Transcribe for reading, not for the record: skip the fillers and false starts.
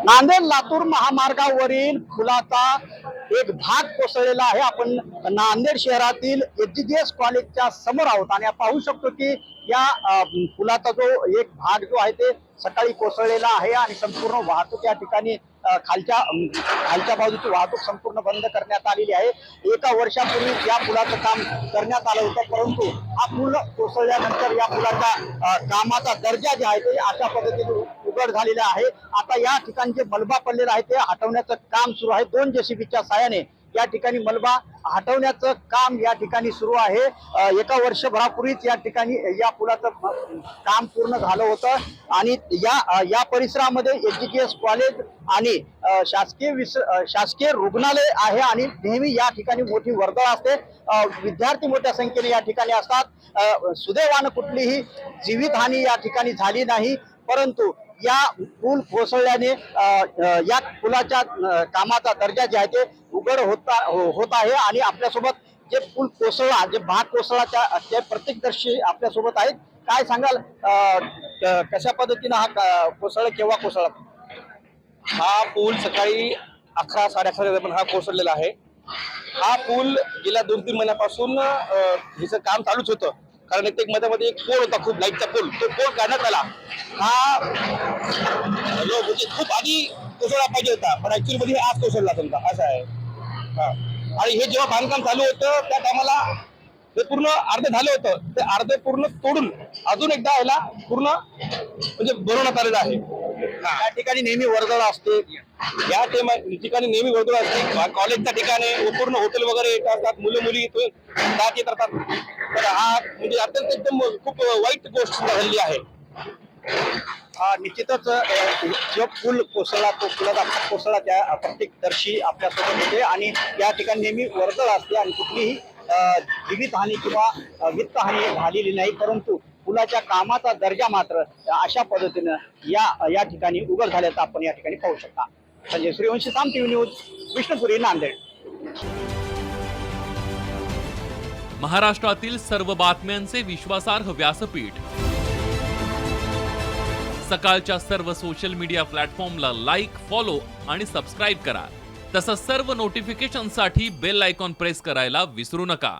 नांदेड लातूर महामार्गावरील पुलाचा एक भाग कोसळलेला आहे। आपण नांदेड शहरातील एचजीएस कॉलेजच्या समोर आहोत आणि पाहू शकतो की या पुलाचा जो एक भाग जो आहे ते सकाळी कोसळलेला आहे आणि संपूर्ण वाहतूक या ठिकाणी खालच्या बाजूची वाहतूक संपूर्ण बंद करण्यात आलेली आहे। एका वर्षापूर्वी या पुलाचं काम करण्यात आलं होतं, परंतु हा पूल कोसळल्यानंतर या पुलाच्या कामाचा दर्जा जे आहे ते अशा पद्धतीने उघड झालेला आहे। आता या ठिकाणी जे मलबा पडलेला आहे ते हटवण्याचं काम सुरू आहे। 2 जेसीबीच्या साहाय्याने या ठिकाणी मलबा हटवण्याचं काम या ठिकाणी सुरू आहे। एका वर्षभरापूर्वीच या ठिकाणी या पुलाचं काम पूर्ण झालं होतं आणि या परिसरामध्ये एचजीएस कॉलेज आणि शासकीय रुग्णालय आहे आणि नेहमी या ठिकाणी मोठी वर्दळ असते। विद्यार्थी मोठ्या संख्येने या ठिकाणी असतात। सुदैवानं कुठलीही जीवितहानी या ठिकाणी झाली नाही, परंतु या पूल कोसळल्याने या पुलाच्या कामाचा दर्जा जे आहे ते उघड होत आहे आणि आपल्यासोबत जे पूल कोसळला, जे भाग कोसळला ते प्रत्यक्षदर्शी आपल्यासोबत आहेत। काय सांगाल, कशा पद्धतीने हा कोसळला, केव्हा कोसळला? हा पूल सकाळी 11 साडे 11 दरम्यान हा कोसळलेला आहे। हा पूल गेल्या 2-3 महिन्यापासून ह्याचं काम चालूच होतं, कारण एक मध्ये एक पोल होता, खूप लाईटचा पोल, तो पोल काढण्यात आला। हा म्हणजे खूप आधी कोसळला पाहिजे होता, पण ऍक्च्युअली मध्ये आज कोसळला समजा, असं आहे। आणि हे जेव्हा बांधकाम चालू होतं त्या टायमाला ते पूर्ण अर्धे झालं होतं, ते अर्धे पूर्ण तोडून अजून एकदा याला पूर्ण म्हणजे बनवण्यात आलेलं आहे। या ठिकाणी नेहमी वर्दळ असते, या ठिकाणी नेहमी वर्दळ असते, कॉलेजच्या ठिकाणी पूर्ण हॉटेल वगैरे येत असतात, मुलं मुली इथे जात येत राहतात। तर हा म्हणजे अत्यंत एकदम खूप वाईट गोष्ट झालेली आहे। निश्चितच जो पूल कोसळला, तो पुलाचा भाग कोसळला, त्या प्रत्यक्षदर्शी आपल्यासोबत होते आणि या ठिकाणी नेहमी वर्दळ असते आणि कुठलीही जीवितहानी किंवा वित्तहानी झालेली नाही, परंतु पुलाच्या कामाचा दर्जा मात्र अशा पद्धतीनं या ठिकाणी उघड झाल्याचं आपण या ठिकाणी पाहू शकता। संजय सूर्यवंशी, साम टीव्ही न्यूज, विष्णुपुरी, नांदेड। महाराष्ट्रातील सर्व बातम्यांचे विश्वासार्ह व्यासपीठ, सकाळच्या सर्व सोशल मीडिया प्लॅटफॉर्मला लाईक, फॉलो आणि सबस्क्राईब करा। तसंच सर्व नोटिफिकेशनसाठी बेल आयकॉन प्रेस करायला विसरू नका।